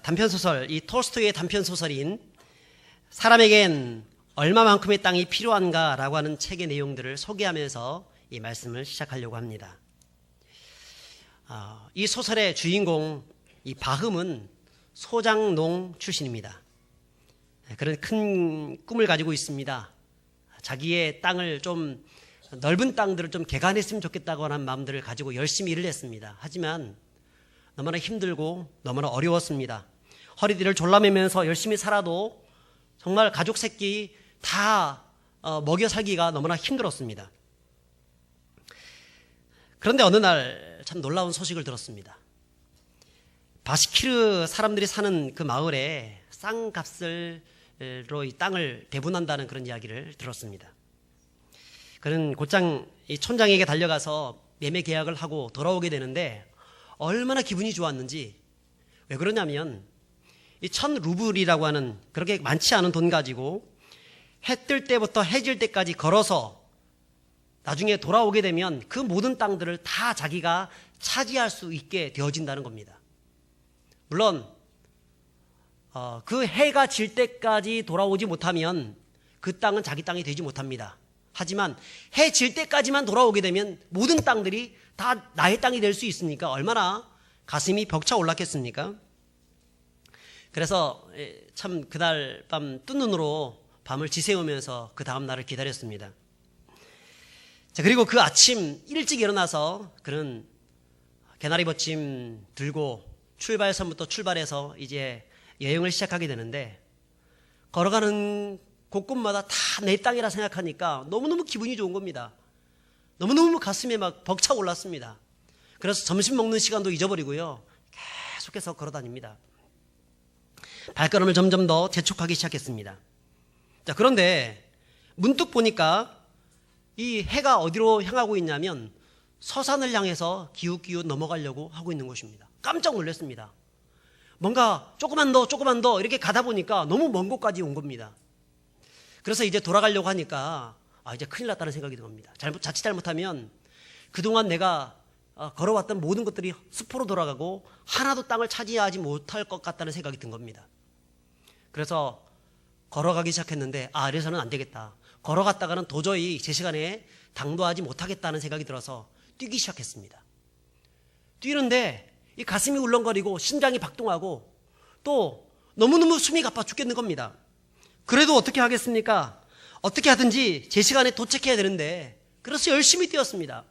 단편소설, 이 톨스토이의 단편소설인 사람에겐 얼마만큼의 땅이 필요한가라고 하는 책의 내용들을 소개하면서 이 말씀을 시작하려고 합니다. 이 소설의 주인공 이 바흠은 소장농 출신입니다. 그런 큰 꿈을 가지고 있습니다. 자기의 땅을 좀 넓은 땅들을 좀 개간했으면 좋겠다고 하는 마음들을 가지고 열심히 일을 했습니다. 하지만 너무나 힘들고 너무나 어려웠습니다. 허리띠를 졸라매면서 열심히 살아도 정말 가족 새끼 다 먹여 살기가 너무나 힘들었습니다. 그런데 어느 날 참 놀라운 소식을 들었습니다. 바시키르 사람들이 사는 그 마을에 쌍값을로 이 땅을 배분한다는 그런 이야기를 들었습니다. 그는 곧장 이 촌장에게 달려가서 매매 계약을 하고 돌아오게 되는데 얼마나 기분이 좋았는지. 왜 그러냐면 이 1000루블이라고 하는 그렇게 많지 않은 돈 가지고 해 뜰 때부터 해 질 때까지 걸어서 나중에 돌아오게 되면 그 모든 땅들을 다 자기가 차지할 수 있게 되어진다는 겁니다. 물론 그 해가 질 때까지 돌아오지 못하면 그 땅은 자기 땅이 되지 못합니다. 하지만 해 질 때까지만 돌아오게 되면 모든 땅들이 다 나의 땅이 될 수 있으니까 얼마나 가슴이 벅차 올랐겠습니까? 그래서 참 그날 밤 뜬 눈으로 밤을 지새우면서 그 다음 날을 기다렸습니다. 자, 그리고 그 아침 일찍 일어나서 그는 개나리 벗짐 들고 출발선부터 출발해서 이제 여행을 시작하게 되는데 걸어가는 곳곳마다 다 내 땅이라 생각하니까 너무너무 기분이 좋은 겁니다. 너무너무 가슴에 막 벅차 올랐습니다. 그래서 점심 먹는 시간도 잊어버리고요. 계속해서 걸어다닙니다. 발걸음을 점점 더 재촉하기 시작했습니다. 자, 그런데 문득 보니까 이 해가 어디로 향하고 있냐면 서산을 향해서 기웃기웃 넘어가려고 하고 있는 것입니다. 깜짝 놀랐습니다. 뭔가 조금만 더 이렇게 가다 보니까 너무 먼 곳까지 온 겁니다. 그래서 이제 돌아가려고 하니까 이제 큰일 났다는 생각이 듭니다. 자칫 잘못하면 그동안 내가 걸어왔던 모든 것들이 수포로 돌아가고 하나도 땅을 차지하지 못할 것 같다는 생각이 든 겁니다. 그래서 걸어가기 시작했는데 이래서는 안 되겠다. 걸어갔다가는 도저히 제 시간에 당도하지 못하겠다는 생각이 들어서 뛰기 시작했습니다. 뛰는데 이 가슴이 울렁거리고 심장이 박동하고 또 너무너무 숨이 가빠 죽겠는 겁니다. 그래도 어떻게 하겠습니까? 어떻게 하든지 제 시간에 도착해야 되는데 그래서 열심히 뛰었습니다.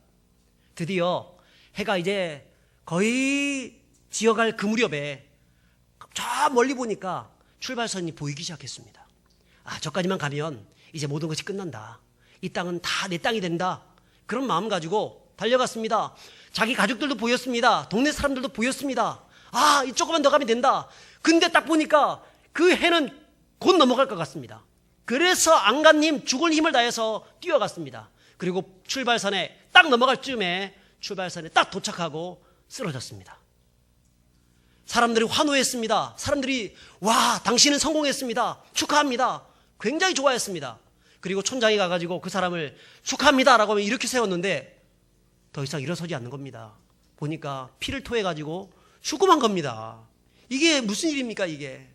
드디어 해가 이제 거의 지어갈 그 무렵에 저 멀리 보니까 출발선이 보이기 시작했습니다. 저까지만 가면 이제 모든 것이 끝난다. 이 땅은 다 내 땅이 된다. 그런 마음 가지고 달려갔습니다. 자기 가족들도 보였습니다. 동네 사람들도 보였습니다. 이 조금만 더 가면 된다. 근데 딱 보니까 그 해는 곧 넘어갈 것 같습니다. 그래서 안간힘 죽을 힘을 다해서 뛰어갔습니다. 그리고 출발선에 딱 넘어갈 즈음에 출발선에 딱 도착하고 쓰러졌습니다. 사람들이 환호했습니다. 사람들이 와, 당신은 성공했습니다. 축하합니다. 굉장히 좋아했습니다. 그리고 촌장이 가가지고 그 사람을 축하합니다라고 하면 이렇게 세웠는데 더 이상 일어서지 않는 겁니다. 보니까 피를 토해가지고 죽고만 겁니다. 이게 무슨 일입니까 이게?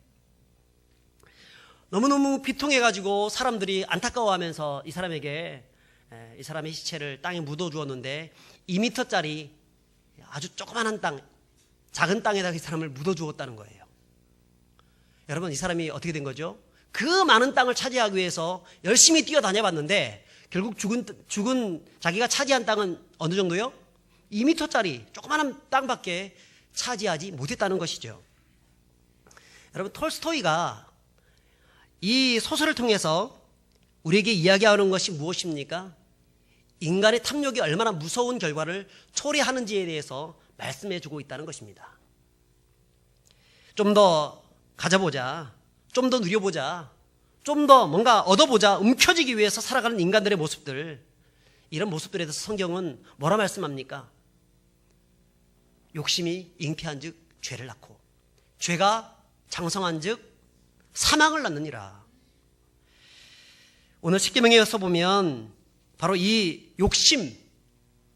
너무너무 비통해가지고 사람들이 안타까워하면서 이 사람에게 이 사람의 시체를 땅에 묻어주었는데 2m짜리 아주 조그만한 땅, 작은 땅에다가 이 사람을 묻어주었다는 거예요. 여러분, 이 사람이 어떻게 된 거죠? 그 많은 땅을 차지하기 위해서 열심히 뛰어다녀봤는데 결국 죽은 자기가 차지한 땅은 어느 정도요? 2m짜리 조그마한 땅밖에 차지하지 못했다는 것이죠. 여러분, 톨스토이가 이 소설을 통해서 우리에게 이야기하는 것이 무엇입니까? 인간의 탐욕이 얼마나 무서운 결과를 초래하는지에 대해서 말씀해주고 있다는 것입니다. 좀 더 가져보자, 좀 더 누려보자, 좀 더 뭔가 얻어보자, 움켜쥐기 위해서 살아가는 인간들의 모습들, 이런 모습들에 대해서 성경은 뭐라 말씀합니까? 욕심이 잉태한 즉 죄를 낳고 죄가 장성한 즉 사망을 낳느니라. 오늘 십계명에서 보면 바로 이 욕심,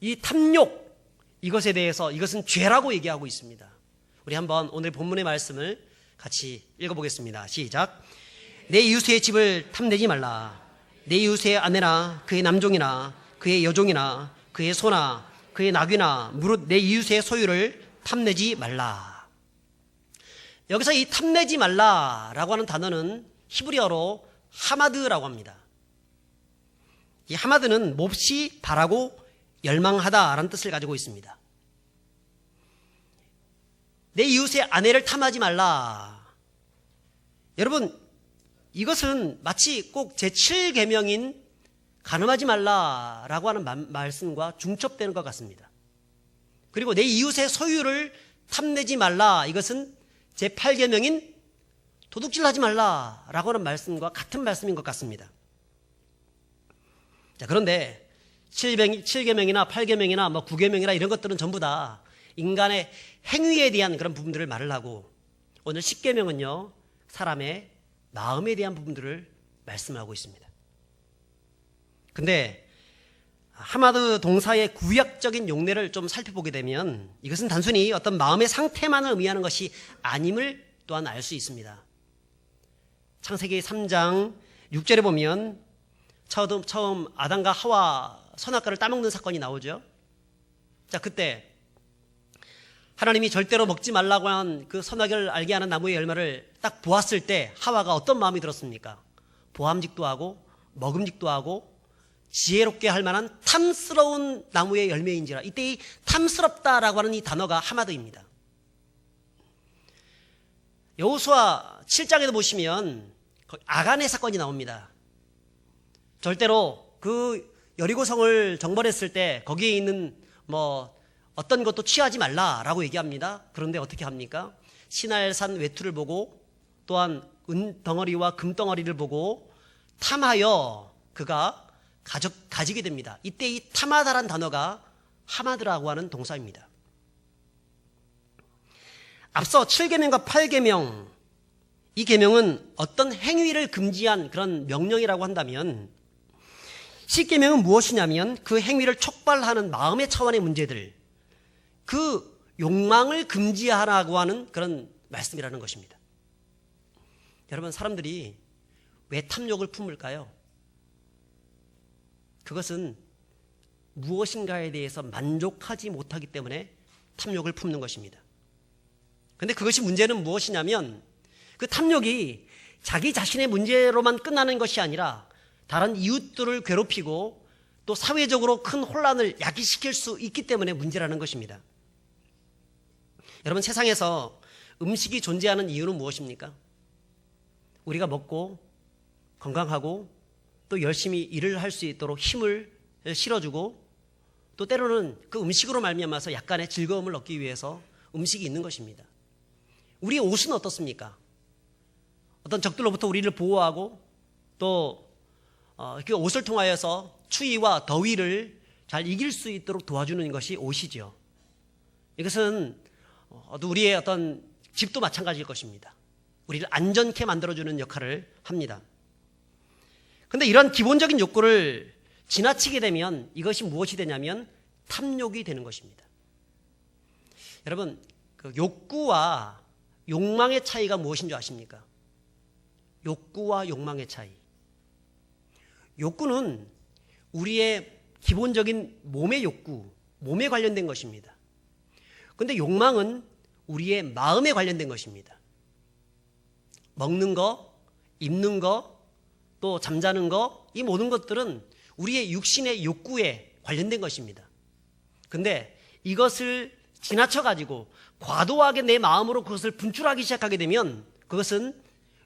이 탐욕, 이것에 대해서 이것은 죄라고 얘기하고 있습니다. 우리 한번 오늘 본문의 말씀을 같이 읽어보겠습니다. 시작. 내 이웃의 집을 탐내지 말라. 내 이웃의 아내나 그의 남종이나 그의 여종이나 그의 소나 그의 나귀나 무릇 내 이웃의 소유를 탐내지 말라. 여기서 이 탐내지 말라라고 하는 단어는 히브리어로 하마드라고 합니다. 이 하마드는 몹시 바라고 열망하다라는 뜻을 가지고 있습니다. 내 이웃의 아내를 탐하지 말라. 여러분, 이것은 마치 꼭 제7계명인 간음하지 말라라고 하는 말씀과 중첩되는 것 같습니다. 그리고 내 이웃의 소유를 탐내지 말라, 이것은 제8계명인 도둑질하지 말라라고 하는 말씀과 같은 말씀인 것 같습니다. 자, 그런데 7계명이나 8계명이나 9계명이나 이런 것들은 전부 다 인간의 행위에 대한 그런 부분들을 말을 하고, 오늘 10계명은요 사람의 마음에 대한 부분들을 말씀하고 있습니다. 근데 하마드 동사의 구약적인 용례를 좀 살펴보게 되면 이것은 단순히 어떤 마음의 상태만을 의미하는 것이 아님을 또한 알 수 있습니다. 창세기 3장 6절에 보면 처음 아담과 하와 선악과를 따먹는 사건이 나오죠. 자, 그때 하나님이 절대로 먹지 말라고 한 그 선악을 알게 하는 나무의 열매를 딱 보았을 때 하와가 어떤 마음이 들었습니까? 보암직도 하고 먹음직도 하고 지혜롭게 할 만한 탐스러운 나무의 열매인지라. 이때 이 탐스럽다라고 하는 이 단어가 하마드입니다. 여호수아 7장에도 보시면 아간의 사건이 나옵니다. 절대로 그 여리고성을 정벌했을 때 거기에 있는 어떤 것도 취하지 말라라고 얘기합니다. 그런데 어떻게 합니까? 시날산 외투를 보고 또한 은덩어리와 금덩어리를 보고 탐하여 그가 가지게 됩니다. 이때 이 탐하다란 단어가 하마드라고 하는 동사입니다. 앞서 7계명과 8계명, 이 계명은 어떤 행위를 금지한 그런 명령이라고 한다면 10계명은 무엇이냐면 그 행위를 촉발하는 마음의 차원의 문제들, 그 욕망을 금지하라고 하는 그런 말씀이라는 것입니다. 여러분, 사람들이 왜 탐욕을 품을까요? 그것은 무엇인가에 대해서 만족하지 못하기 때문에 탐욕을 품는 것입니다. 그런데 그것이 문제는 무엇이냐면 그 탐욕이 자기 자신의 문제로만 끝나는 것이 아니라 다른 이웃들을 괴롭히고 또 사회적으로 큰 혼란을 야기시킬 수 있기 때문에 문제라는 것입니다. 여러분, 세상에서 음식이 존재하는 이유는 무엇입니까? 우리가 먹고 건강하고 또 열심히 일을 할 수 있도록 힘을 실어주고 또 때로는 그 음식으로 말미암아서 약간의 즐거움을 얻기 위해서 음식이 있는 것입니다. 우리의 옷은 어떻습니까? 어떤 적들로부터 우리를 보호하고 또 그 옷을 통하여서 추위와 더위를 잘 이길 수 있도록 도와주는 것이 옷이죠. 이것은 우리의 어떤 집도 마찬가지일 것입니다. 우리를 안전케 만들어주는 역할을 합니다. 그런데 이런 기본적인 욕구를 지나치게 되면 이것이 무엇이 되냐면 탐욕이 되는 것입니다. 여러분, 그 욕구와 욕망의 차이가 무엇인 줄 아십니까? 욕구와 욕망의 차이. 욕구는 우리의 기본적인 몸의 욕구, 몸에 관련된 것입니다. 그런데 욕망은 우리의 마음에 관련된 것입니다. 먹는 거, 입는 거, 또 잠자는 거, 이 모든 것들은 우리의 육신의 욕구에 관련된 것입니다. 그런데 이것을 지나쳐가지고 과도하게 내 마음으로 그것을 분출하기 시작하게 되면 그것은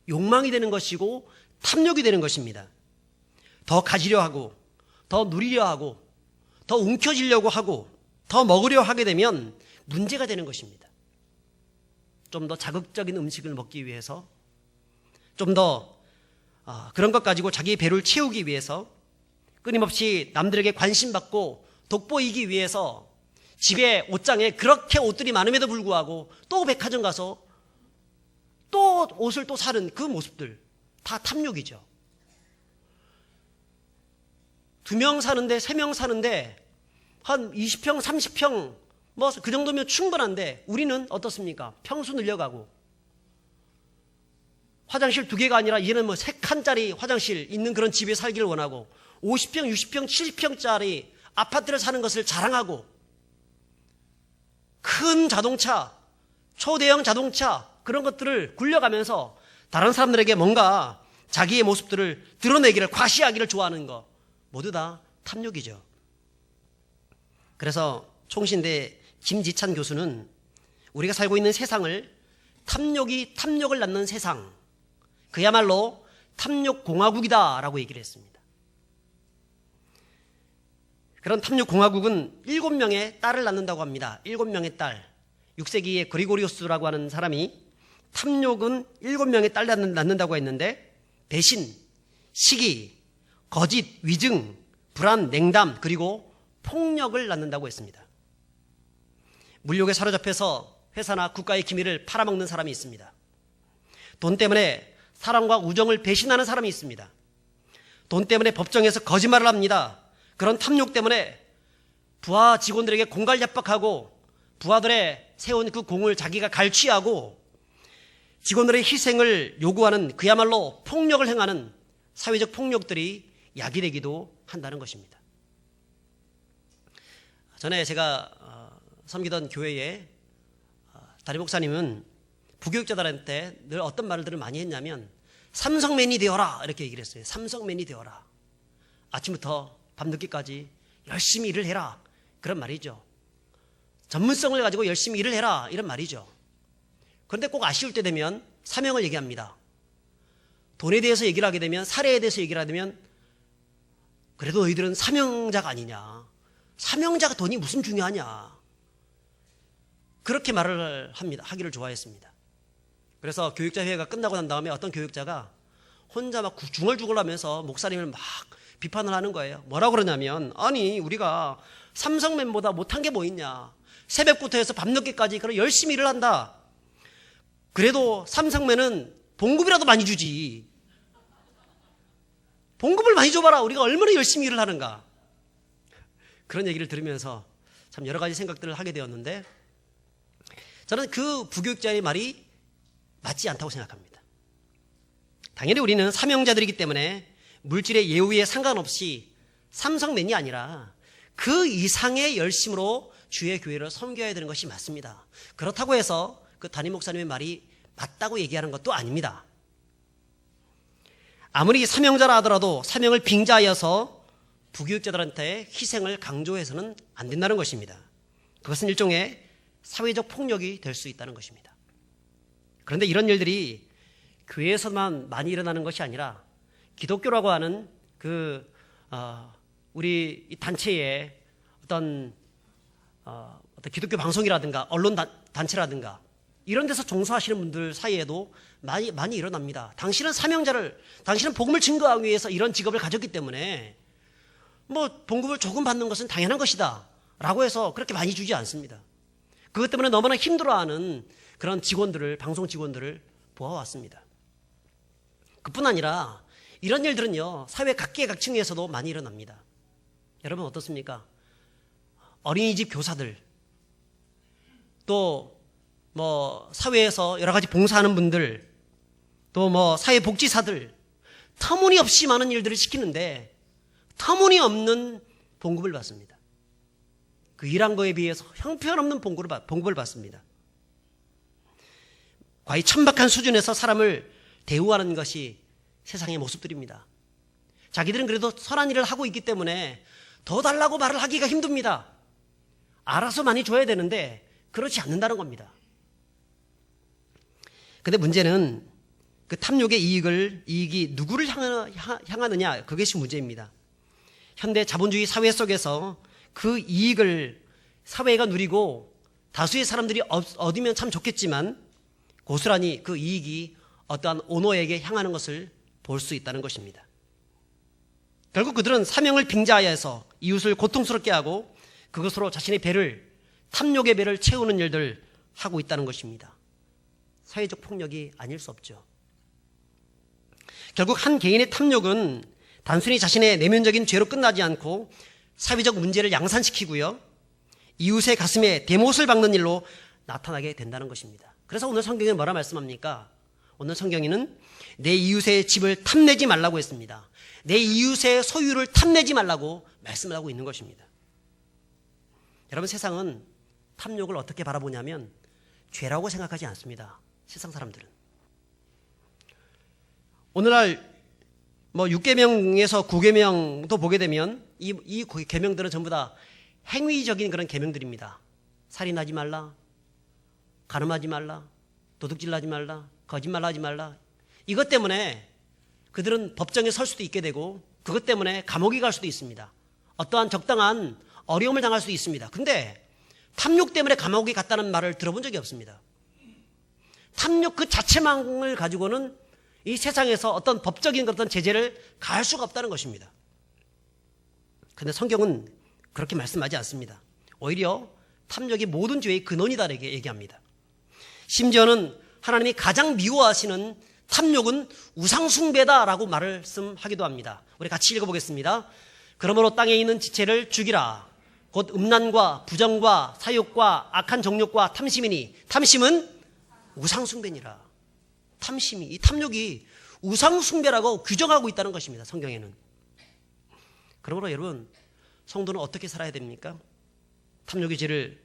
욕망이 되는 것이고 탐욕이 되는 것입니다. 더 가지려 하고 더 누리려 하고 더 움켜쥐려고 하고 더 먹으려 하게 되면 문제가 되는 것입니다. 좀 더 자극적인 음식을 먹기 위해서, 좀 더 그런 것 가지고 자기의 배를 채우기 위해서, 끊임없이 남들에게 관심받고 돋보이기 위해서 집에 옷장에 그렇게 옷들이 많음에도 불구하고 또 백화점 가서 또 옷을 또 사는 그 모습들, 다 탐욕이죠. 2명 사는데 3명 사는데 한 20평 30평 뭐 그 정도면 충분한데 우리는 어떻습니까? 평수 늘려가고 화장실 2개가 아니라 이제는 뭐 3칸짜리 화장실 있는 그런 집에 살기를 원하고 50평, 60평, 70평짜리 아파트를 사는 것을 자랑하고 큰 자동차, 초대형 자동차 그런 것들을 굴려가면서 다른 사람들에게 뭔가 자기의 모습들을 드러내기를, 과시하기를 좋아하는 것 모두 다 탐욕이죠. 그래서 총신대 김지찬 교수는 우리가 살고 있는 세상을 탐욕이 탐욕을 낳는 세상, 그야말로 탐욕공화국이다라고 얘기를 했습니다. 그런 탐욕공화국은 7명의 딸을 낳는다고 합니다. 7명의 딸. 6세기에 그리고리우스라고 하는 사람이 탐욕은 7명의 딸 낳는다고 했는데 배신, 시기, 거짓, 위증, 불안, 냉담, 그리고 폭력을 낳는다고 했습니다. 물욕에 사로잡혀서 회사나 국가의 기밀을 팔아먹는 사람이 있습니다. 돈 때문에 사랑과 우정을 배신하는 사람이 있습니다. 돈 때문에 법정에서 거짓말을 합니다. 그런 탐욕 때문에 부하 직원들에게 공갈협박하고 부하들의 세운 그 공을 자기가 갈취하고 직원들의 희생을 요구하는 그야말로 폭력을 행하는 사회적 폭력들이 야기되기도 한다는 것입니다. 전에 제가 섬기던 교회에 담임 목사님은 부교육자들한테 늘 어떤 말들을 많이 했냐면 삼성맨이 되어라 이렇게 얘기를 했어요. 삼성맨이 되어라. 아침부터 밤늦게까지 열심히 일을 해라 그런 말이죠. 전문성을 가지고 열심히 일을 해라 이런 말이죠. 그런데 꼭 아쉬울 때 되면 사명을 얘기합니다. 돈에 대해서 얘기를 하게 되면, 사례에 대해서 얘기를 하면 그래도 너희들은 사명자가 아니냐, 사명자가 돈이 무슨 중요하냐, 그렇게 말을 하기를 좋아했습니다. 그래서 교육자회가 끝나고 난 다음에 어떤 교육자가 혼자 막 중얼중얼하면서 목사님을 막 비판을 하는 거예요. 뭐라고 그러냐면, 아니 우리가 삼성맨보다 못한 게 뭐 있냐, 새벽부터 해서 밤늦게까지 그런 열심히 일을 한다. 그래도 삼성맨은 봉급이라도 많이 주지. 봉급을 많이 줘봐라. 우리가 얼마나 열심히 일을 하는가. 그런 얘기를 들으면서 참 여러 가지 생각들을 하게 되었는데, 저는 그 부교육자의 말이 맞지 않다고 생각합니다. 당연히 우리는 사명자들이기 때문에 물질의 예우에 상관없이 삼성맨이 아니라 그 이상의 열심으로 주의 교회를 섬겨야 되는 것이 맞습니다. 그렇다고 해서 그 담임 목사님의 말이 맞다고 얘기하는 것도 아닙니다. 아무리 사명자라 하더라도 사명을 빙자하여서 부교육자들한테 희생을 강조해서는 안 된다는 것입니다. 그것은 일종의 사회적 폭력이 될 수 있다는 것입니다. 그런데 이런 일들이 교회에서만 많이 일어나는 것이 아니라 기독교라고 하는 우리 이 단체의 어떤 기독교 방송이라든가 언론 단체라든가 이런 데서 종사하시는 분들 사이에도 많이 일어납니다. 당신은 당신은 복음을 증거하기 위해서 이런 직업을 가졌기 때문에 뭐 봉급을 조금 받는 것은 당연한 것이다 라고 해서 그렇게 많이 주지 않습니다. 그것 때문에 너무나 힘들어하는 그런 방송 직원들을 보아왔습니다. 그뿐 아니라 이런 일들은요, 사회 각계각층에서도 많이 일어납니다. 여러분 어떻습니까? 어린이집 교사들, 또 뭐 사회에서 여러 가지 봉사하는 분들, 또 뭐 사회복지사들, 터무니없이 많은 일들을 시키는데 터무니없는 봉급을 받습니다. 그 일한 거에 비해서 형편없는 봉급을 받습니다. 과히 천박한 수준에서 사람을 대우하는 것이 세상의 모습들입니다. 자기들은 그래도 선한 일을 하고 있기 때문에 더 달라고 말을 하기가 힘듭니다. 알아서 많이 줘야 되는데 그렇지 않는다는 겁니다. 근데 문제는 그 탐욕의 이익이 누구를 향하느냐, 그것이 문제입니다. 현대 자본주의 사회 속에서 그 이익을 사회가 누리고 다수의 사람들이 얻으면 참 좋겠지만 고스란히 그 이익이 어떠한 오너에게 향하는 것을 볼 수 있다는 것입니다. 결국 그들은 사명을 빙자하여서 이웃을 고통스럽게 하고 그것으로 자신의 탐욕의 배를 채우는 일들 하고 있다는 것입니다. 사회적 폭력이 아닐 수 없죠. 결국 한 개인의 탐욕은 단순히 자신의 내면적인 죄로 끝나지 않고 사회적 문제를 양산시키고요, 이웃의 가슴에 대못을 박는 일로 나타나게 된다는 것입니다. 그래서 오늘 성경에는 뭐라 말씀합니까? 오늘 성경에는 내 이웃의 집을 탐내지 말라고 했습니다. 내 이웃의 소유를 탐내지 말라고 말씀을 하고 있는 것입니다. 여러분, 세상은 탐욕을 어떻게 바라보냐면 죄라고 생각하지 않습니다. 세상 사람들은. 오늘날 6계명에서 9계명도 보게 되면 이 계명들은 전부 다 행위적인 그런 계명들입니다. 살인하지 말라, 간음하지 말라, 도둑질하지 말라, 거짓말하지 말라. 이것 때문에 그들은 법정에 설 수도 있게 되고 그것 때문에 감옥에 갈 수도 있습니다. 어떠한 적당한 어려움을 당할 수도 있습니다. 근데 탐욕 때문에 감옥에 갔다는 말을 들어본 적이 없습니다. 탐욕 그 자체만을 가지고는 이 세상에서 어떤 법적인 어떤 제재를 가할 수가 없다는 것입니다. 그런데 성경은 그렇게 말씀하지 않습니다. 오히려 탐욕이 모든 죄의 근원이다 이렇게 얘기합니다. 심지어는 하나님이 가장 미워하시는 탐욕은 우상숭배다라고 말씀하기도 합니다. 우리 같이 읽어보겠습니다. 그러므로 땅에 있는 지체를 죽이라. 곧 음란과 부정과 사욕과 악한 정욕과 탐심이니 탐심은 우상숭배니라. 이 탐욕이 우상숭배라고 규정하고 있다는 것입니다. 성경에는. 그러므로 여러분, 성도는 어떻게 살아야 됩니까? 탐욕의 죄를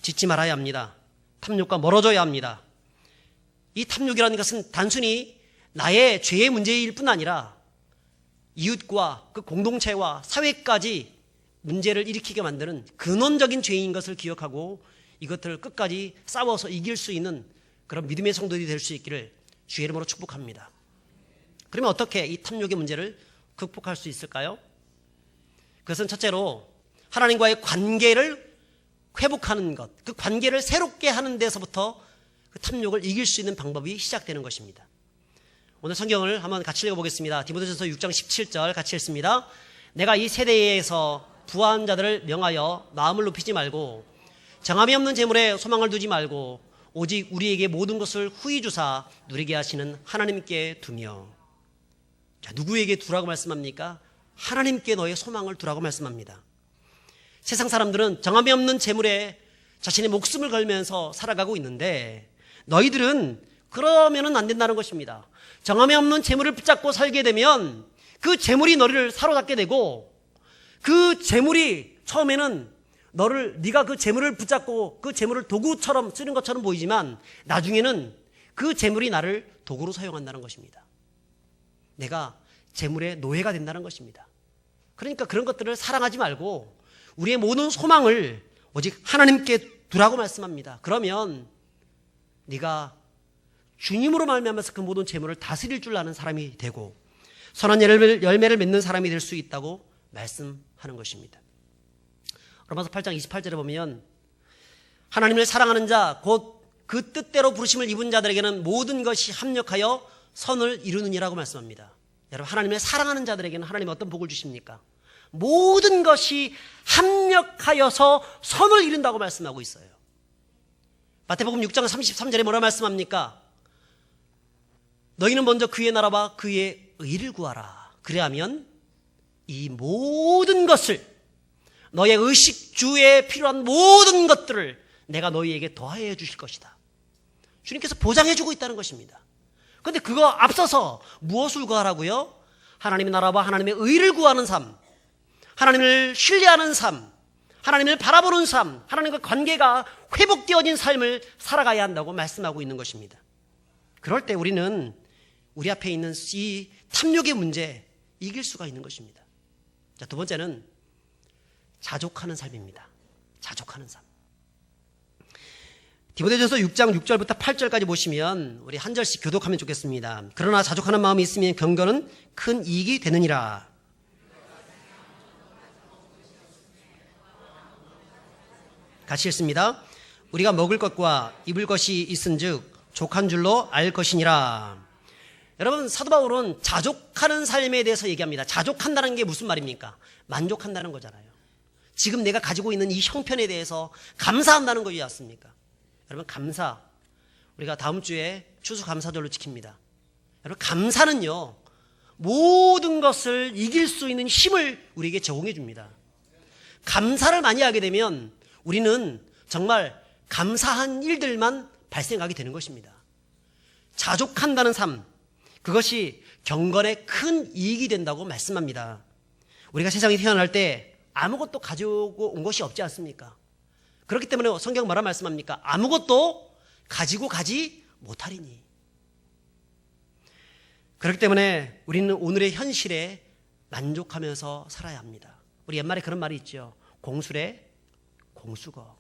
짓지 말아야 합니다. 탐욕과 멀어져야 합니다. 이 탐욕이라는 것은 단순히 나의 죄의 문제일 뿐 아니라 이웃과 그 공동체와 사회까지 문제를 일으키게 만드는 근원적인 죄인 것을 기억하고 이것들을 끝까지 싸워서 이길 수 있는 그런 믿음의 성도들이 될 수 있기를 주의 이름으로 축복합니다. 그러면 어떻게 이 탐욕의 문제를 극복할 수 있을까요? 그것은 첫째로 하나님과의 관계를 회복하는 것, 그 관계를 새롭게 하는 데서부터 그 탐욕을 이길 수 있는 방법이 시작되는 것입니다. 오늘 성경을 한번 같이 읽어보겠습니다. 디모데전서 6장 17절 같이 읽습니다. 내가 이 세대에서 부한 자들을 명하여 마음을 높이지 말고 정함이 없는 재물에 소망을 두지 말고 오직 우리에게 모든 것을 후히 주사 누리게 하시는 하나님께 두며. 자, 누구에게 두라고 말씀합니까? 하나님께 너의 소망을 두라고 말씀합니다. 세상 사람들은 정함이 없는 재물에 자신의 목숨을 걸면서 살아가고 있는데 너희들은 그러면은 안 된다는 것입니다. 정함이 없는 재물을 붙잡고 살게 되면 그 재물이 너를 사로잡게 되고 그 재물이 처음에는 네가 그 재물을 붙잡고 그 재물을 도구처럼 쓰는 것처럼 보이지만 나중에는 그 재물이 나를 도구로 사용한다는 것입니다. 내가 재물의 노예가 된다는 것입니다. 그러니까 그런 것들을 사랑하지 말고 우리의 모든 소망을 오직 하나님께 두라고 말씀합니다. 그러면 네가 주님으로 말미암아서 그 모든 재물을 다스릴 줄 아는 사람이 되고 선한 열매를 맺는 사람이 될 수 있다고 말씀하는 것입니다. 로마서 8장 28절에 보면 하나님을 사랑하는 자 곧 그 뜻대로 부르심을 입은 자들에게는 모든 것이 합력하여 선을 이루느니라고 말씀합니다. 여러분, 하나님을 사랑하는 자들에게는 하나님이 어떤 복을 주십니까? 모든 것이 합력하여서 선을 이룬다고 말씀하고 있어요. 마태복음 6장 33절에 뭐라 말씀합니까? 너희는 먼저 그의 나라와 그의 의를 구하라. 그래야면 이 모든 것을 너의 의식주에 필요한 모든 것들을 내가 너희에게 더하여 주실 것이다. 주님께서 보장해 주고 있다는 것입니다. 그런데 그거 앞서서 무엇을 구하라고요? 하나님의 나라와 하나님의 의를 구하는 삶, 하나님을 신뢰하는 삶, 하나님을 바라보는 삶, 하나님과 관계가 회복되어진 삶을 살아가야 한다고 말씀하고 있는 것입니다. 그럴 때 우리는 우리 앞에 있는 이 탐욕의 문제 이길 수가 있는 것입니다. 자, 두 번째는 자족하는 삶입니다. 자족하는 삶. 디모데전서 6장 6절부터 8절까지 보시면 우리 한 절씩 교독하면 좋겠습니다. 그러나 자족하는 마음이 있으면 경건은 큰 이익이 되느니라. 같이 읽습니다. 우리가 먹을 것과 입을 것이 있은즉 족한 줄로 알 것이니라. 여러분, 사도 바울은 자족하는 삶에 대해서 얘기합니다. 자족한다는 게 무슨 말입니까? 만족한다는 거잖아요. 지금 내가 가지고 있는 이 형편에 대해서 감사한다는 거지 않습니까? 여러분, 감사, 우리가 다음 주에 추수감사절로 지킵니다. 여러분, 감사는요 모든 것을 이길 수 있는 힘을 우리에게 제공해 줍니다. 감사를 많이 하게 되면 우리는 정말 감사한 일들만 발생하게 되는 것입니다. 자족한다는 삶, 그것이 경건의 큰 이익이 된다고 말씀합니다. 우리가 세상에 태어날 때 아무것도 가지고 온 것이 없지 않습니까? 그렇기 때문에 성경 뭐라 말씀합니까? 아무것도 가지고 가지 못하리니. 그렇기 때문에 우리는 오늘의 현실에 만족하면서 살아야 합니다. 우리 옛말에 그런 말이 있죠. 공술에 공수거.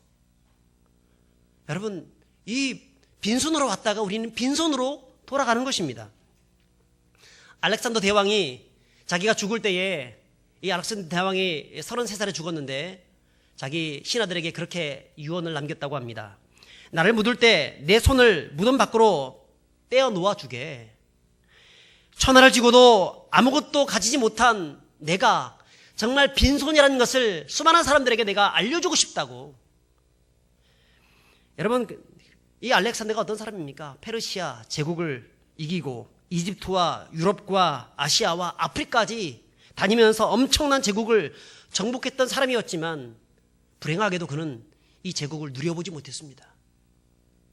여러분, 이 빈손으로 왔다가 우리는 빈손으로 돌아가는 것입니다. 알렉산더 대왕이 자기가 죽을 때에, 이 알렉산더 대왕이 33살에 죽었는데 자기 신하들에게 그렇게 유언을 남겼다고 합니다. 나를 묻을 때 내 손을 무덤 밖으로 떼어 놓아 주게. 천하를 지고도 아무것도 가지지 못한 내가 정말 빈손이라는 것을 수많은 사람들에게 내가 알려주고 싶다고. 여러분, 이 알렉산더가 어떤 사람입니까? 페르시아 제국을 이기고 이집트와 유럽과 아시아와 아프리카까지 다니면서 엄청난 제국을 정복했던 사람이었지만 불행하게도 그는 이 제국을 누려보지 못했습니다.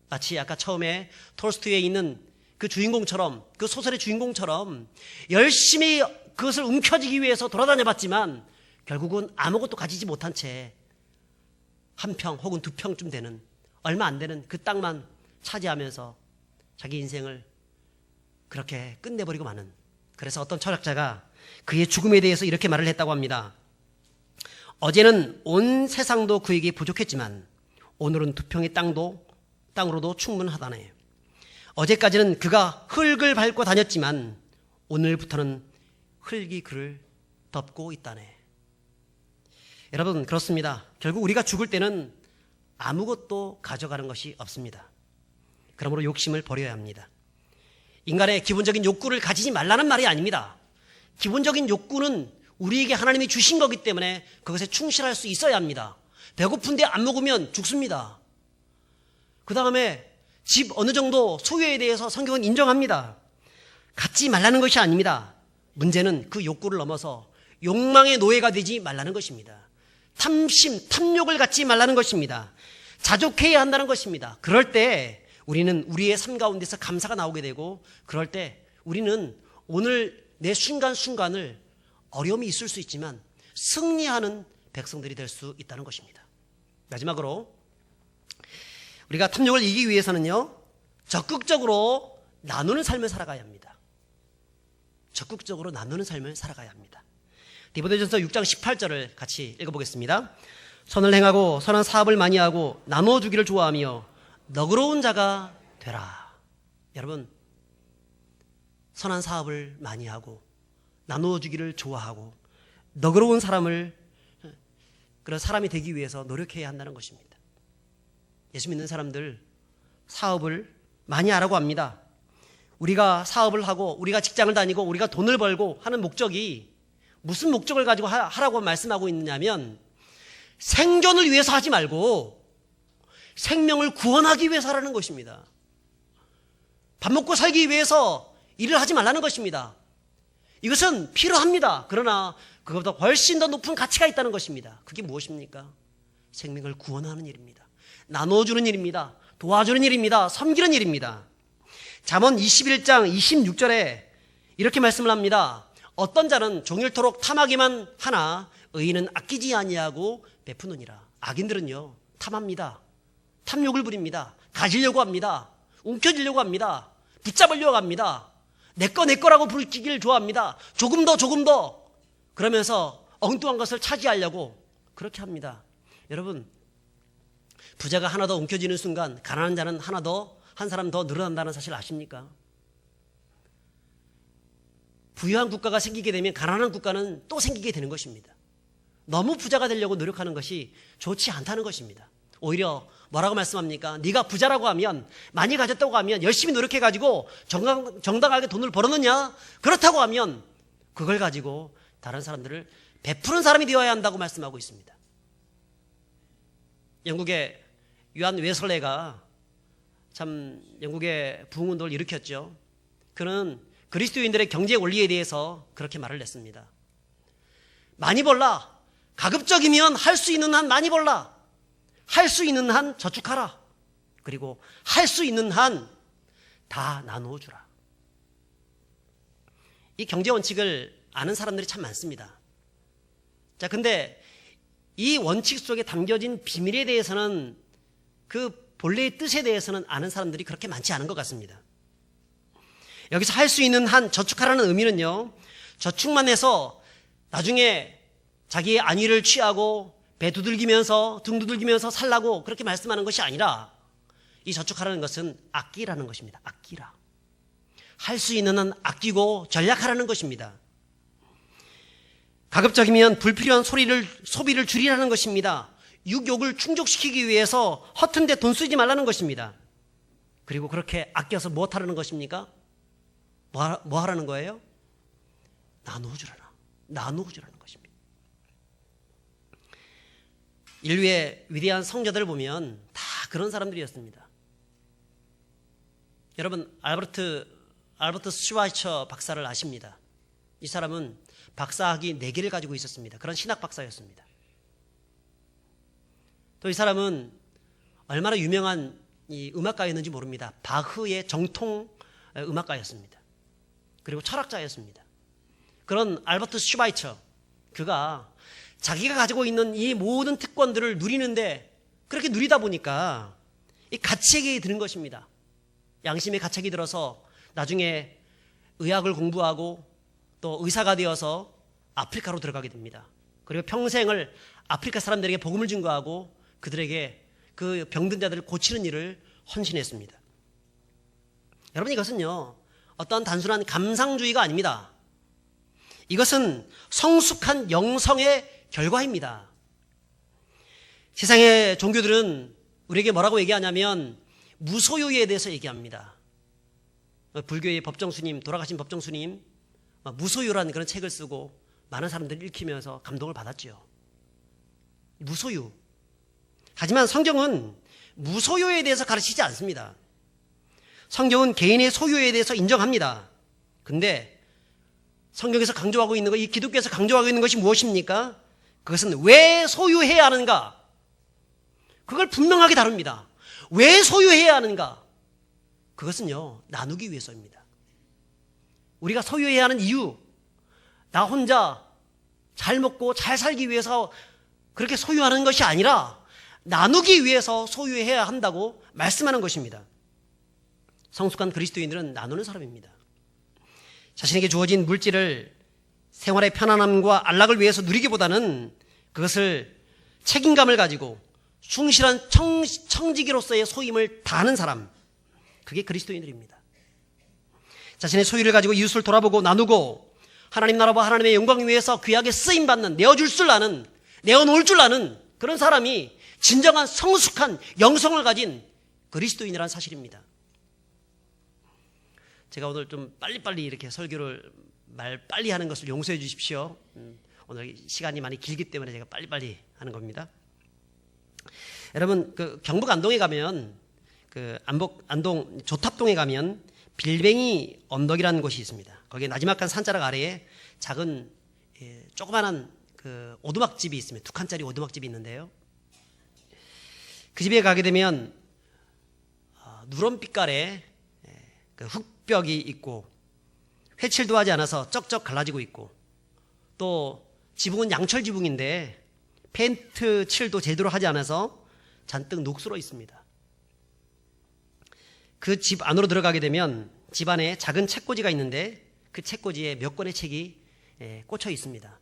마치 아까 처음에 톨스토이에 있는 그 주인공처럼, 그 소설의 주인공처럼 열심히 그것을 움켜쥐기 위해서 돌아다녀봤지만 결국은 아무것도 가지지 못한 채 한 평 혹은 두 평쯤 되는, 얼마 안 되는 그 땅만 차지하면서 자기 인생을 그렇게 끝내버리고 마는. 그래서 어떤 철학자가 그의 죽음에 대해서 이렇게 말을 했다고 합니다. 어제는 온 세상도 그에게 부족했지만 오늘은 두 평의 땅으로도 충분하다네. 어제까지는 그가 흙을 밟고 다녔지만 오늘부터는 흙이 그를 덮고 있다네. 여러분, 그렇습니다. 결국 우리가 죽을 때는 아무것도 가져가는 것이 없습니다. 그러므로 욕심을 버려야 합니다. 인간의 기본적인 욕구를 가지지 말라는 말이 아닙니다. 기본적인 욕구는 우리에게 하나님이 주신 거기 때문에 그것에 충실할 수 있어야 합니다. 배고픈데 안 먹으면 죽습니다. 그 다음에 집 어느 정도 소유에 대해서 성경은 인정합니다. 갖지 말라는 것이 아닙니다. 문제는 그 욕구를 넘어서 욕망의 노예가 되지 말라는 것입니다. 탐심, 탐욕을 갖지 말라는 것입니다. 자족해야 한다는 것입니다. 그럴 때 우리는 우리의 삶 가운데서 감사가 나오게 되고, 그럴 때 우리는 오늘 내 순간순간을 어려움이 있을 수 있지만 승리하는 백성들이 될 수 있다는 것입니다. 마지막으로 우리가 탐욕을 이기기 위해서는요, 적극적으로 나누는 삶을 살아가야 합니다. 적극적으로 나누는 삶을 살아가야 합니다. 디모데전서 6장 18절을 같이 읽어보겠습니다. 선을 행하고 선한 사업을 많이 하고 나누어 주기를 좋아하며 너그러운 자가 되라. 여러분, 선한 사업을 많이 하고 나누어 주기를 좋아하고 너그러운 그런 사람이 되기 위해서 노력해야 한다는 것입니다. 예수 믿는 사람들 사업을 많이 하라고 합니다. 우리가 사업을 하고 우리가 직장을 다니고 우리가 돈을 벌고 하는 목적이 무슨 목적을 가지고 하라고 말씀하고 있느냐면, 생존을 위해서 하지 말고 생명을 구원하기 위해서 하라는 것입니다. 밥 먹고 살기 위해서 일을 하지 말라는 것입니다. 이것은 필요합니다. 그러나 그것보다 훨씬 더 높은 가치가 있다는 것입니다. 그게 무엇입니까? 생명을 구원하는 일입니다. 나눠주는 일입니다. 도와주는 일입니다. 섬기는 일입니다. 잠언 21장 26절에 이렇게 말씀을 합니다. 어떤 자는 종일토록 탐하기만 하나 의인은 아끼지 아니하고 베푸느니라. 악인들은요, 탐합니다. 탐욕을 부립니다. 가지려고 합니다. 움켜쥐려고 합니다. 붙잡으려고 합니다. 내 거라고 부르기를 좋아합니다. 조금 더 그러면서 엉뚱한 것을 차지하려고 그렇게 합니다. 여러분, 부자가 하나 더 움켜쥐는 순간 가난한 자는 한 사람 더 늘어난다는 사실 아십니까? 부유한 국가가 생기게 되면 가난한 국가는 또 생기게 되는 것입니다. 너무 부자가 되려고 노력하는 것이 좋지 않다는 것입니다. 오히려 뭐라고 말씀합니까? 네가 부자라고 하면, 많이 가졌다고 하면, 열심히 노력해가지고 정당하게 돈을 벌어놓냐? 그렇다고 하면 그걸 가지고 다른 사람들을 베푸는 사람이 되어야 한다고 말씀하고 있습니다. 영국의 요한 웨슬레가 참 영국의 부흥운동을 일으켰죠. 그는 그리스도인들의 경제 원리에 대해서 그렇게 말을 했습니다. 많이 벌라. 가급적이면 할 수 있는 한 많이 벌라. 할 수 있는 한 저축하라. 그리고 할 수 있는 한 다 나누어 주라. 이 경제 원칙을 아는 사람들이 참 많습니다. 자, 근데 이 원칙 속에 담겨진 비밀에 대해서는, 그 본래의 뜻에 대해서는 아는 사람들이 그렇게 많지 않은 것 같습니다. 여기서 할 수 있는 한 저축하라는 의미는요, 저축만 해서 나중에 자기의 안위를 취하고 배 두들기면서 등 두들기면서 살라고 그렇게 말씀하는 것이 아니라, 이 저축하라는 것은 아끼라는 것입니다. 아끼라. 할 수 있는 한 아끼고 전략하라는 것입니다. 가급적이면 불필요한 소비를 줄이라는 것입니다. 육욕을 충족시키기 위해서 허튼 데 돈 쓰지 말라는 것입니다. 그리고 그렇게 아껴서 무엇하라는 것입니까? 뭐 하라는 거예요? 나누어 주라는 것입니다. 인류의 위대한 성자들을 보면 다 그런 사람들이었습니다. 여러분, 알버트 슈와이처 박사를 아십니다. 이 사람은 박사학위 4개를 가지고 있었습니다. 그런 신학 박사였습니다. 또 이 사람은 얼마나 유명한 이 음악가였는지 모릅니다. 바흐의 정통 음악가였습니다. 그리고 철학자였습니다. 그런 알버트 슈바이처, 그가 자기가 가지고 있는 이 모든 특권들을 누리는데, 그렇게 누리다 보니까 이 가책이 드는 것입니다. 양심의 가책이 들어서 나중에 의학을 공부하고 또 의사가 되어서 아프리카로 들어가게 됩니다. 그리고 평생을 아프리카 사람들에게 복음을 증거하고 그들에게 그 병든 자들을 고치는 일을 헌신했습니다. 여러분, 이것은요, 어떠한 단순한 감상주의가 아닙니다. 이것은 성숙한 영성의 결과입니다. 세상의 종교들은 우리에게 뭐라고 얘기하냐면 무소유에 대해서 얘기합니다. 불교의 법정스님, 돌아가신 법정스님, 무소유라는 그런 책을 쓰고 많은 사람들이 읽히면서 감동을 받았죠. 무소유. 하지만 성경은 무소유에 대해서 가르치지 않습니다. 성경은 개인의 소유에 대해서 인정합니다. 근데 성경에서 강조하고 있는 것, 이 기독교에서 강조하고 있는 것이 무엇입니까? 그것은 왜 소유해야 하는가? 그걸 분명하게 다룹니다. 왜 소유해야 하는가? 그것은요, 나누기 위해서입니다. 우리가 소유해야 하는 이유, 나 혼자 잘 먹고 잘 살기 위해서 그렇게 소유하는 것이 아니라 나누기 위해서 소유해야 한다고 말씀하는 것입니다. 성숙한 그리스도인들은 나누는 사람입니다. 자신에게 주어진 물질을 생활의 편안함과 안락을 위해서 누리기보다는 그것을 책임감을 가지고 충실한 청지기로서의 소임을 다하는 사람, 그게 그리스도인들입니다. 자신의 소유를 가지고 이웃을 돌아보고 나누고 하나님 나라와 하나님의 영광을 위해서 귀하게 쓰임받는, 내어줄 줄 아는, 내어놓을 줄 아는 그런 사람이 진정한 성숙한 영성을 가진 그리스도인이라는 사실입니다. 제가 오늘 좀 빨리빨리 이렇게 설교를 빨리 하는 것을 용서해 주십시오. 오늘 시간이 많이 길기 때문에 제가 빨리빨리 하는 겁니다. 여러분, 그 경북 안동에 가면, 그 안동 조탑동에 가면 빌뱅이 언덕이라는 곳이 있습니다. 거기에 나지막한 산자락 아래에 작은 조그만한 그 오두막집이 있습니다. 2칸짜리 오두막집이 있는데요. 그 집에 가게 되면 누런빛깔의 그 흙벽이 있고 회칠도 하지 않아서 쩍쩍 갈라지고 있고, 또 지붕은 양철 지붕인데 페인트 칠도 제대로 하지 않아서 잔뜩 녹슬어 있습니다. 그 집 안으로 들어가게 되면 집 안에 작은 책꽂이가 있는데 그 책꽂이에 몇 권의 책이 꽂혀 있습니다.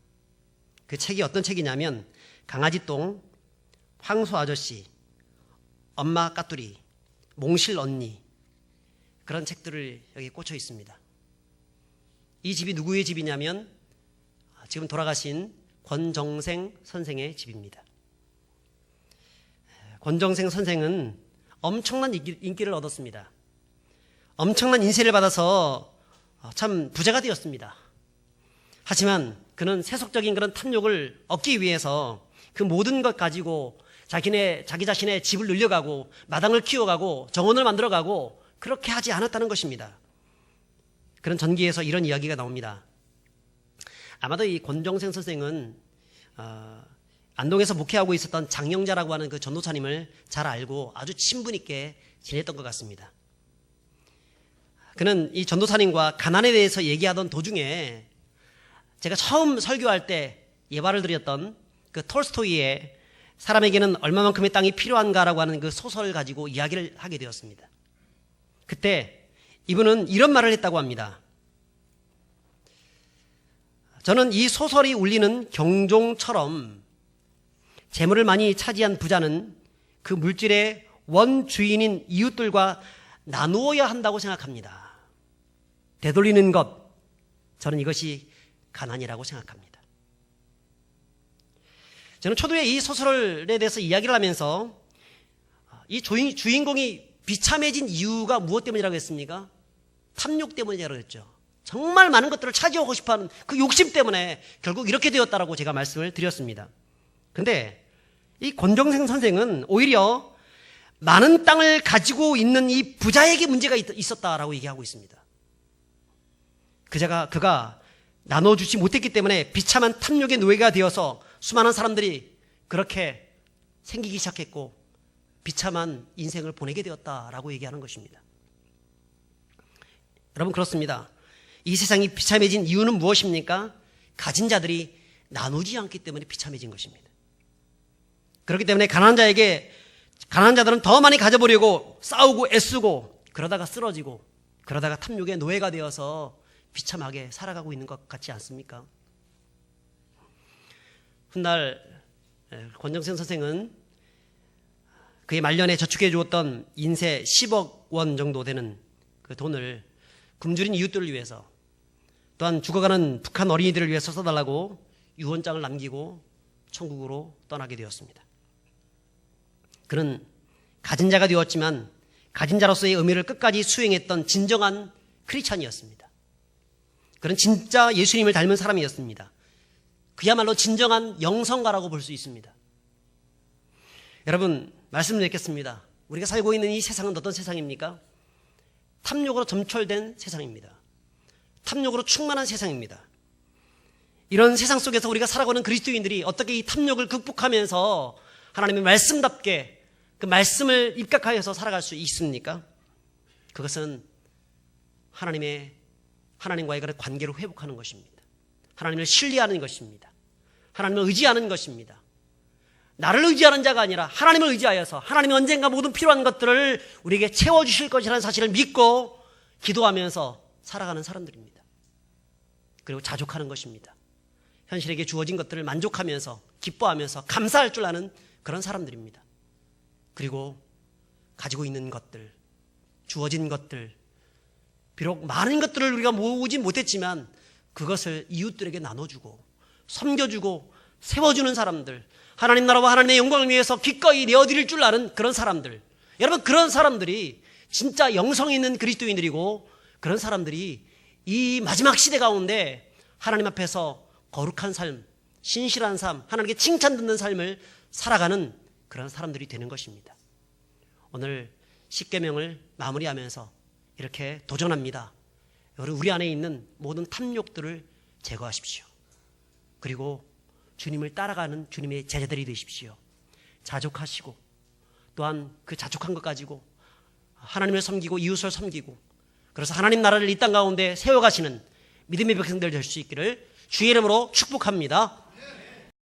그 책이 어떤 책이냐면 강아지똥, 황소 아저씨, 엄마 까투리, 몽실 언니, 그런 책들을 여기 꽂혀 있습니다. 이 집이 누구의 집이냐면 지금 돌아가신 권정생 선생의 집입니다. 권정생 선생은 엄청난 인기를 얻었습니다. 엄청난 인세를 받아서 참 부자가 되었습니다. 하지만 그는 세속적인 그런 탐욕을 얻기 위해서 그 모든 것 가지고 자기 자신의 집을 늘려가고 마당을 키워가고 정원을 만들어가고 그렇게 하지 않았다는 것입니다. 그런 전기에서 이런 이야기가 나옵니다. 아마도 이 권정생 선생은 안동에서 목회하고 있었던 장영자라고 하는 그 전도사님을 잘 알고 아주 친분 있게 지냈던 것 같습니다. 그는 이 전도사님과 가난에 대해서 얘기하던 도중에 제가 처음 설교할 때 예발을 드렸던 그 톨스토이의 사람에게는 얼마만큼의 땅이 필요한가라고 하는 그 소설을 가지고 이야기를 하게 되었습니다. 그때 이분은 이런 말을 했다고 합니다. 저는 이 소설이 울리는 경종처럼 재물을 많이 차지한 부자는 그 물질의 원주인인 이웃들과 나누어야 한다고 생각합니다. 되돌리는 것, 저는 이것이 가난이라고 생각합니다. 저는 초두에 이 소설에 대해서 이야기를 하면서 이 주인공이 비참해진 이유가 무엇 때문이라고 했습니까? 탐욕 때문이라고 했죠. 정말 많은 것들을 차지하고 싶어하는 그 욕심 때문에 결국 이렇게 되었다라고 제가 말씀을 드렸습니다. 근데 이 권정생 선생은 오히려 많은 땅을 가지고 있는 이 부자에게 문제가 있었다라고 얘기하고 있습니다. 그가 나눠주지 못했기 때문에 비참한 탐욕의 노예가 되어서 수많은 사람들이 그렇게 생기기 시작했고 비참한 인생을 보내게 되었다라고 얘기하는 것입니다. 여러분, 그렇습니다. 이 세상이 비참해진 이유는 무엇입니까? 가진 자들이 나누지 않기 때문에 비참해진 것입니다. 그렇기 때문에 가난한 자들은 더 많이 가져보려고 싸우고 애쓰고 그러다가 쓰러지고 그러다가 탐욕의 노예가 되어서 비참하게 살아가고 있는 것 같지 않습니까? 훗날 권정생 선생은 그의 말년에 저축해 주었던 인세 10억 원 정도 되는 그 돈을 굶주린 이웃들을 위해서, 또한 죽어가는 북한 어린이들을 위해서 써달라고 유언장을 남기고 천국으로 떠나게 되었습니다. 그는 가진 자가 되었지만 가진 자로서의 의미를 끝까지 수행했던 진정한 크리스찬이었습니다. 그는 진짜 예수님을 닮은 사람이었습니다. 그야말로 진정한 영성가라고 볼 수 있습니다. 여러분, 말씀을 드리겠습니다. 우리가 살고 있는 이 세상은 어떤 세상입니까? 탐욕으로 점철된 세상입니다. 탐욕으로 충만한 세상입니다. 이런 세상 속에서 우리가 살아가는 그리스도인들이 어떻게 이 탐욕을 극복하면서 하나님의 말씀답게 그 말씀을 입각하여서 살아갈 수 있습니까? 그것은 하나님과의 그런 관계를 회복하는 것입니다. 하나님을 신뢰하는 것입니다. 하나님을 의지하는 것입니다. 나를 의지하는 자가 아니라 하나님을 의지하여서 하나님이 언젠가 모든 필요한 것들을 우리에게 채워주실 것이라는 사실을 믿고 기도하면서 살아가는 사람들입니다. 그리고 자족하는 것입니다. 현실에게 주어진 것들을 만족하면서 기뻐하면서 감사할 줄 아는 그런 사람들입니다. 그리고 가지고 있는 것들, 주어진 것들, 비록 많은 것들을 우리가 모으지 못했지만 그것을 이웃들에게 나눠주고 섬겨주고 세워주는 사람들, 하나님 나라와 하나님의 영광을 위해서 기꺼이 내어드릴 줄 아는 그런 사람들, 여러분, 그런 사람들이 진짜 영성 있는 그리스도인들이고, 그런 사람들이 이 마지막 시대 가운데 하나님 앞에서 거룩한 삶, 신실한 삶, 하나님께 칭찬 듣는 삶을 살아가는 그런 사람들이 되는 것입니다. 오늘 십계명을 마무리하면서 이렇게 도전합니다. 우리 안에 있는 모든 탐욕들을 제거하십시오. 그리고 주님을 따라가는 주님의 제자들이 되십시오. 자족하시고 또한 그 자족한 것 가지고 하나님을 섬기고 이웃을 섬기고, 그래서 하나님 나라를 이 땅 가운데 세워가시는 믿음의 백성들 될 수 있기를 주의 이름으로 축복합니다.